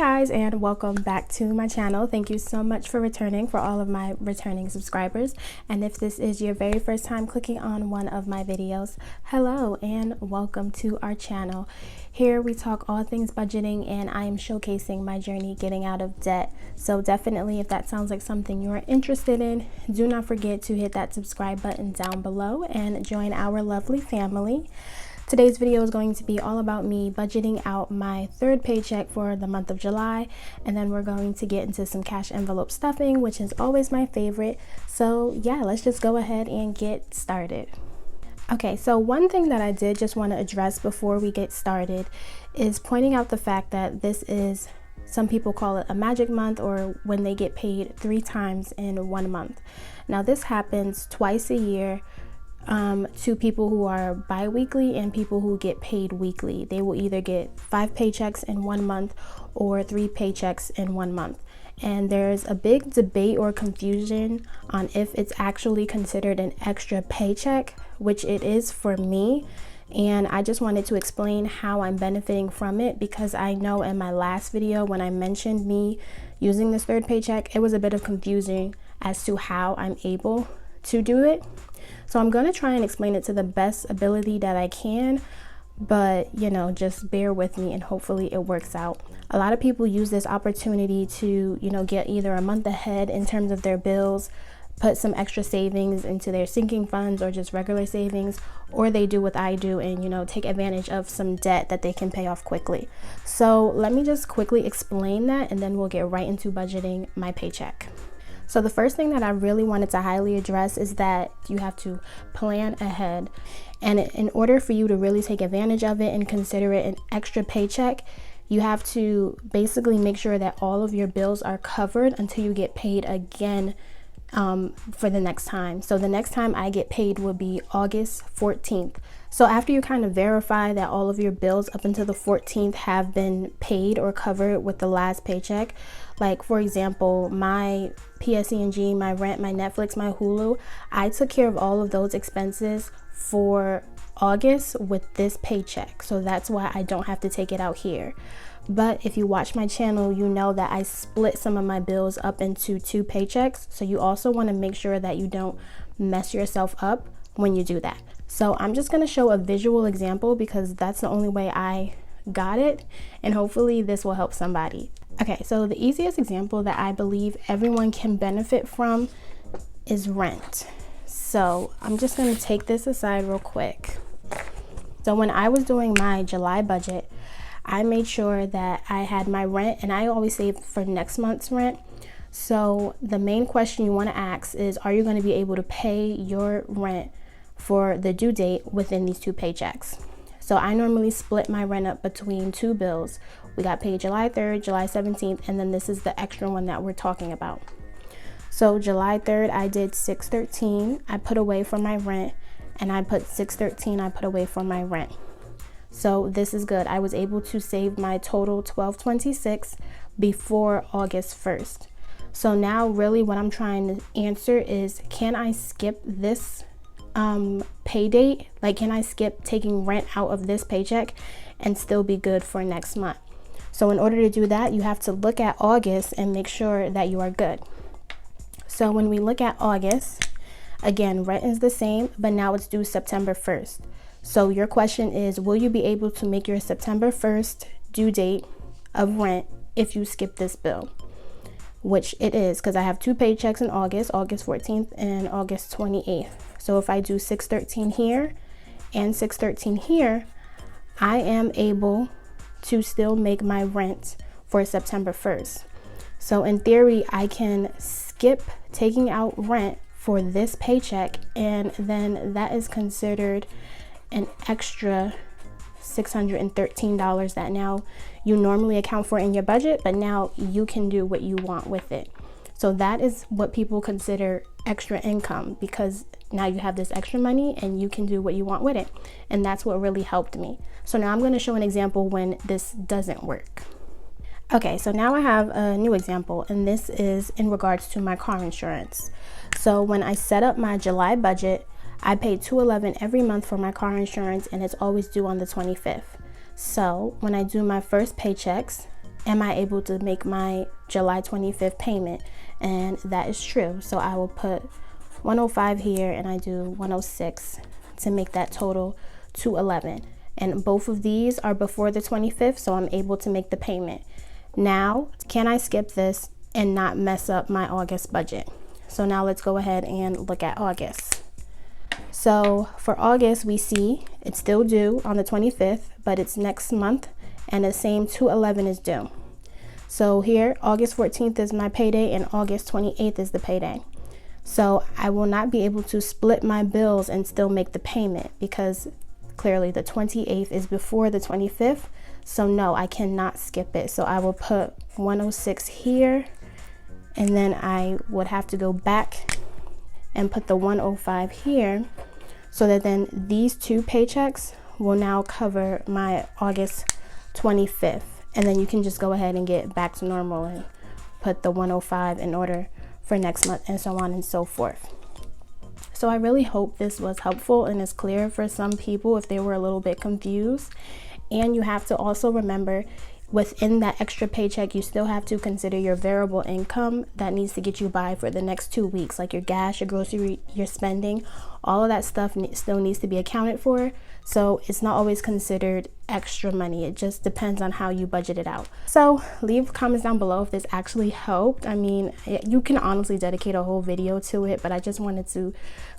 guys, and welcome back to my channel. Thank you so much for returning, for all of my returning subscribers. And if this is your very first time clicking on one of my videos, hello and welcome to our channel. Here we talk all things budgeting, and I am showcasing my journey getting out of debt. So definitely, if that sounds like something you're interested in, do not forget to hit that subscribe button down below and join our lovely family. Today's video is going to be all about me budgeting out my third paycheck for the month of July, and then we're going to get into some cash envelope stuffing, which is always my favorite. So yeah, let's just go ahead and get started. Okay, so one thing that I did just want to address before we get started is pointing out the fact that this is, some people call it a magic month, or when they get paid 3 times in 1 month. Now this happens twice a year to people who are bi-weekly and people who get paid weekly. They will either get 5 paychecks in 1 month or 3 paychecks in 1 month. And there's a big debate or confusion on if it's actually considered an extra paycheck, which it is for me. And I just wanted to explain how I'm benefiting from it, because I know in my last video when I mentioned me using this third paycheck, it was a bit of confusing as to how I'm able to do it. So I'm going to try and explain it to the best ability that I can, but just bear with me and hopefully it works out. A lot of people use this opportunity to, get either a month ahead in terms of their bills, put some extra savings into their sinking funds or just regular savings, or they do what I do and, take advantage of some debt that they can pay off quickly. So let me just quickly explain that, and then we'll get right into budgeting my paycheck. So the first thing that I really wanted to highly address is that you have to plan ahead. And in order for you to really take advantage of it and consider it an extra paycheck, you have to basically make sure that all of your bills are covered until you get paid again for the next time. So the next time I get paid will be August 14th. So after you kind of verify that all of your bills up until the 14th have been paid or covered with the last paycheck, like for example, my PSE&G, my rent, my Netflix, my Hulu, I took care of all of those expenses for August with this paycheck. So that's why I don't have to take it out here. But if you watch my channel, you know that I split some of my bills up into 2 paychecks. So you also want to make sure that you don't mess yourself up when you do that. So I'm just going to show a visual example because that's the only way I got it, and hopefully this will help somebody. Okay, so the easiest example that I believe everyone can benefit from is rent. So I'm just going to take this aside real quick. So when I was doing my July budget, I made sure that I had my rent, and I always save for next month's rent. So the main question you want to ask is, are you going to be able to pay your rent for the due date within these 2 paychecks? So I normally split my rent up between 2 bills. We got paid July 3rd, July 17th, and then this is the extra one that we're talking about. So July 3rd, I did $613. I put away for my rent, and I put $613 I put away for my rent. So this is good. I was able to save my total $1226 before August 1st. So now really what I'm trying to answer is, can I skip this pay date? Like, can I skip taking rent out of this paycheck and still be good for next month? So in order to do that, you have to look at August and make sure that you are good. So when we look at August, again, rent is the same, but now it's due September 1st. So your question is, will you be able to make your September 1st due date of rent if you skip this bill? Which it is, because I have 2 paychecks in August, August 14th and August 28th. So if I do $613 here and $613 here, I am able to still make my rent for September 1st. So in theory, I can skip taking out rent for this paycheck, and then that is considered an extra $613 that now you normally account for in your budget, but now you can do what you want with it. So that is what people consider extra income, because now you have this extra money and you can do what you want with it. And that's what really helped me. So now I'm going to show an example when this doesn't work. Okay, so now I have a new example, and this is in regards to my car insurance. So when I set up my July budget, I pay $211 every month for my car insurance, and it's always due on the 25th. So when I do my first paychecks, am I able to make my July 25th payment? And that is true. So I will put 105 here and I do 106 to make that total 211. And both of these are before the 25th, so I'm able to make the payment. Now, can I skip this and not mess up my August budget? So now let's go ahead and look at August. So for August, we see it's still due on the 25th, but it's next month, and the same 211 is due. So here, August 14th is my payday and August 28th is the payday. So I will not be able to split my bills and still make the payment because clearly the 28th is before the 25th. So no, I cannot skip it. So I will put 106 here, and then I would have to go back and put the 105 here, so that then these two paychecks will now cover my August 25th. And then you can just go ahead and get back to normal and put the 105 in order for next month, and so on and so forth. So I really hope this was helpful and is clear for some people if they were a little bit confused. And you have to also remember, within that extra paycheck, you still have to consider your variable income that needs to get you by for the next 2 weeks, like your gas, your grocery, your spending. All of that stuff still needs to be accounted for. So it's not always considered extra money. It just depends on how you budget it out. So leave comments down below if this actually helped. I mean, you can honestly dedicate a whole video to it, but I just wanted to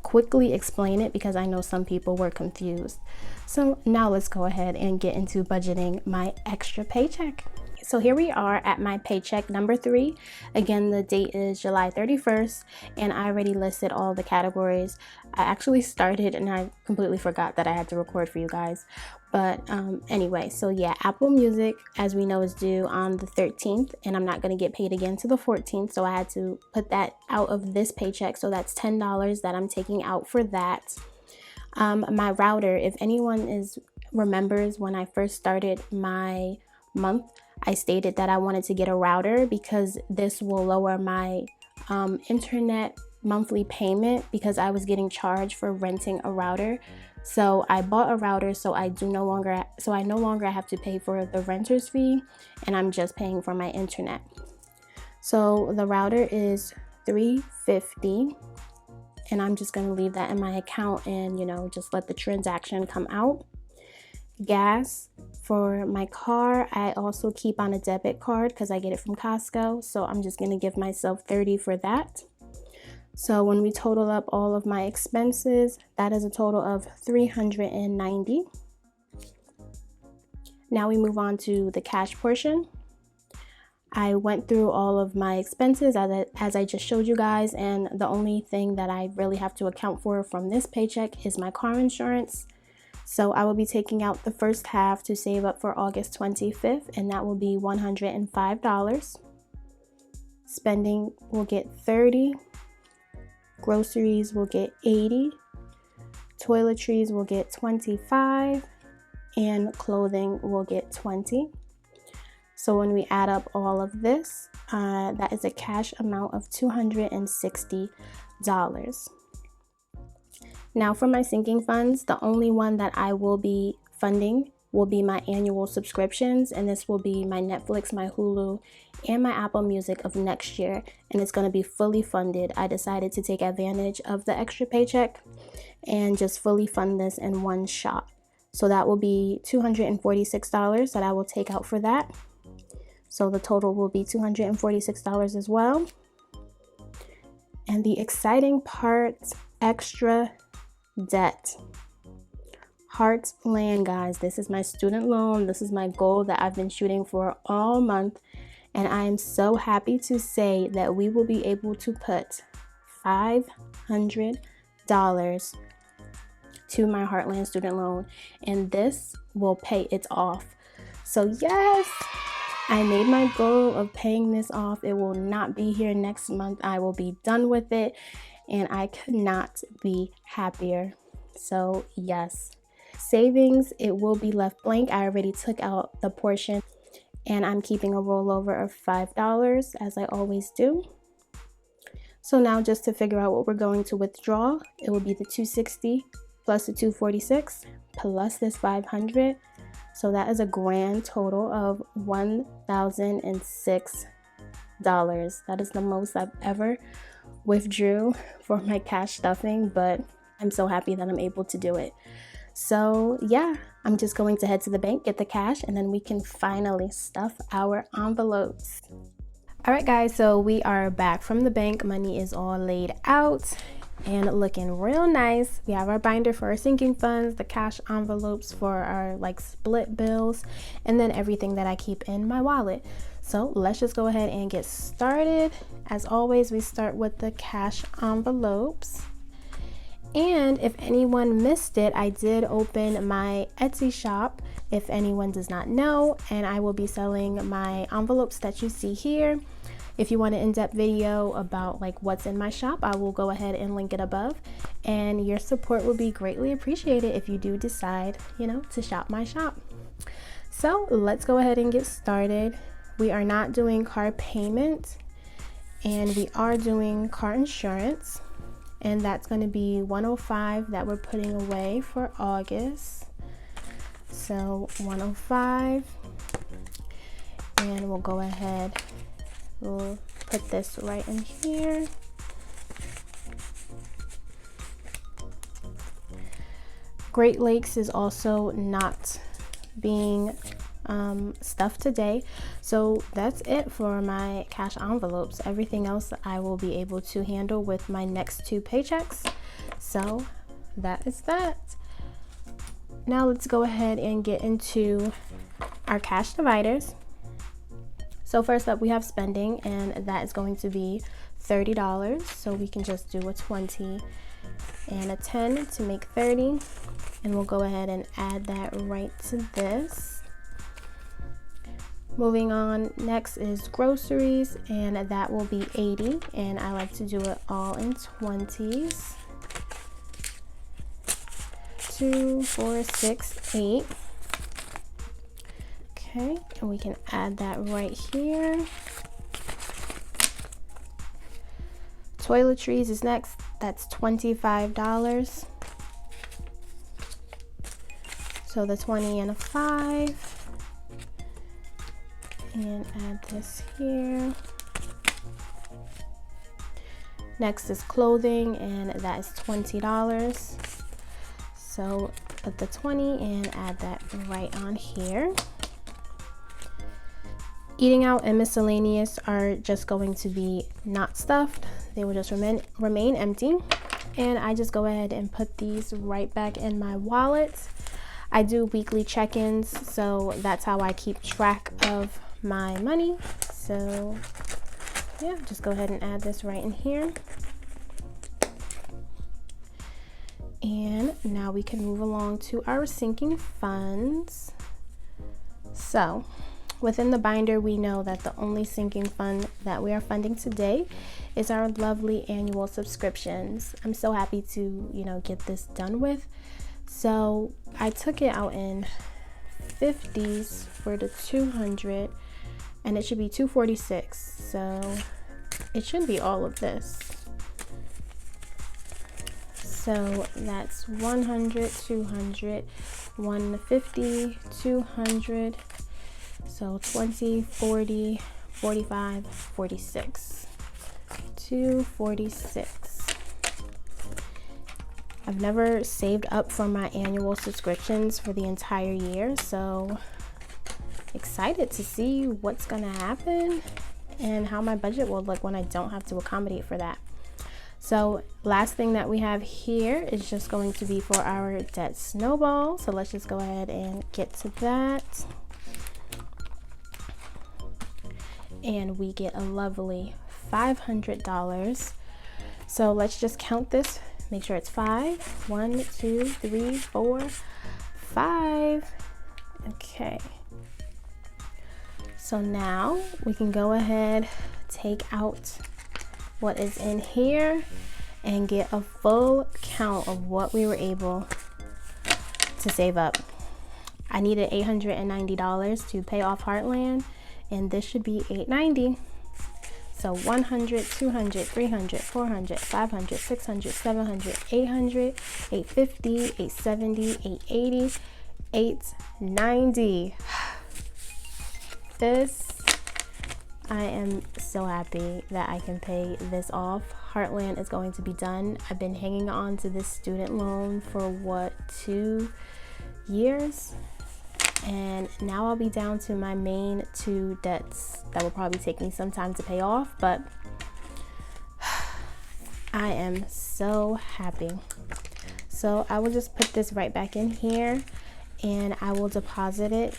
quickly explain it because I know some people were confused. So now let's go ahead and get into budgeting my extra paycheck. So here we are at my paycheck number 3. Again, the date is July 31st, and I already listed all the categories. I actually started and I completely forgot that I had to record for you guys. But anyway, so yeah, Apple Music, as we know, is due on the 13th, and I'm not going to get paid again to the 14th. So I had to put that out of this paycheck. So that's $10 that I'm taking out for that. My router, if anyone remembers when I first started my month, I stated that I wanted to get a router because this will lower my internet monthly payment because I was getting charged for renting a router. So I bought a router, so I no longer have to pay for the renter's fee, and I'm just paying for my internet. So the router is $350, and I'm just going to leave that in my account and, just let the transaction come out. Gas for my car, I also keep on a debit card because I get it from Costco. So I'm just going to give myself $30 for that. So when we total up all of my expenses, that is a total of $390. Now we move on to the cash portion. I went through all of my expenses as I just showed you guys, and the only thing that I really have to account for from this paycheck is my car insurance. So I will be taking out the first half to save up for August 25th, and that will be $105. Spending will get $30. Groceries will get $80. Toiletries will get $25. And clothing will get $20. So when we add up all of this, that is a cash amount of $260. Now for my sinking funds, the only one that I will be funding will be my annual subscriptions, and this will be my Netflix, my Hulu, and my Apple Music of next year, and it's going to be fully funded. I decided to take advantage of the extra paycheck and just fully fund this in one shot. So that will be $246 that I will take out for that. So the total will be $246 as well. And the exciting part, extra debt. Heartland, guys. This is my student loan. This is my goal that I've been shooting for all month. And I am so happy to say that we will be able to put $500 to my Heartland student loan. And this will pay it off. So yes, I made my goal of paying this off. It will not be here next month. I will be done with it. And I could not be happier. So yes, savings, it will be left blank. I already took out the portion, and I'm keeping a rollover of $5 as I always do. So now just to figure out what we're going to withdraw, it will be the $260 plus the $246 plus this $500. So that is a grand total of $1,006. That is the most I've ever withdrew for my cash stuffing, but I'm so happy that I'm able to do it. So yeah, I'm just going to head to the bank, get the cash, and then we can finally stuff our envelopes. All right, guys, so we are back from the bank. Money is all laid out and looking real nice. We have our binder for our sinking funds, the cash envelopes for our like split bills, and then everything that I keep in my wallet. So let's just go ahead and get started. As always, we start with the cash envelopes. And if anyone missed it, I did open my Etsy shop, if anyone does not know, and I will be selling my envelopes that you see here. If you want an in-depth video about like what's in my shop, I will go ahead and link it above, and your support will be greatly appreciated if you do decide, to shop my shop. So let's go ahead and get started. We are not doing car payment, and we are doing car insurance, and that's going to be $105 that we're putting away for August. So $105, and we'll go ahead, we'll put this right in here. Great Lakes is also not being stuffed today, so that's it for my cash envelopes. Everything else I will be able to handle with my next 2 paychecks. So that is that. Now let's go ahead and get into our cash dividers. So first up, we have spending, and that is going to be $30. So we can just do a 20 and a 10 to make 30, and we'll go ahead and add that right to this. Moving on, next is groceries, and that will be 80, and I like to do it all in 20s. 2, 4, 6, 8. Okay, and we can add that right here. Toiletries is next. That's $25. So the 20 and a 5. And add this here. Next is clothing, and that is $20. So put the 20 and add that right on here. Eating out and miscellaneous are just going to be not stuffed. They will just remain empty. And I just go ahead and put these right back in my wallet. I do weekly check-ins, so that's how I keep track of my money. So yeah, just go ahead and add this right in here. And now we can move along to our sinking funds. So within the binder, we know that the only sinking fund that we are funding today is our lovely annual subscriptions. I'm so happy to, get this done with. So I took it out in 50s for the 200, and it should be 246. So it should be all of this. So that's 100, 200, 150, 200. So 20, 40, 45, 46. 246. I've never saved up for my annual subscriptions for the entire year, so excited to see what's gonna happen and how my budget will look when I don't have to accommodate for that. So last thing that we have here is just going to be for our debt snowball. So let's just go ahead and get to that. And we get a lovely $500. So let's just count this. Make sure it's 5. 1, 2, 3, 4, 5. Okay. So now we can go ahead, take out what is in here, and get a full count of what we were able to save up. I needed $890 to pay off Heartland, and this should be $890. So 100, 200, 300, 400, 500, 600, 700, 800, 850, 870, 880, $8.90. This, I am so happy that I can pay this off. Heartland is going to be done. I've been hanging on to this student loan for what, 2 years? And now I'll be down to my main 2 debts that will probably take me some time to pay off, but I am so happy. So I will just put this right back in here and I will deposit it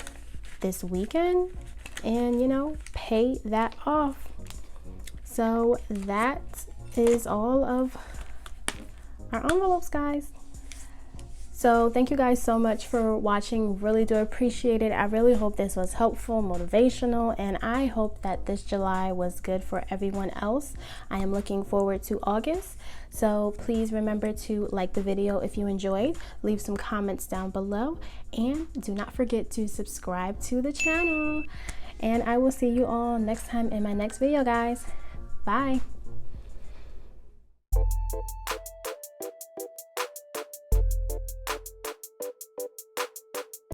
this weekend and, you know, pay that off. So that is all of our envelopes, guys. So thank you guys so much for watching. Really do appreciate it. I really hope this was helpful, motivational, and I hope that this July was good for everyone else. I am looking forward to August. So please remember to like the video if you enjoyed, leave some comments down below, and do not forget to subscribe to the channel. And I will see you all next time in my next video, guys. Bye.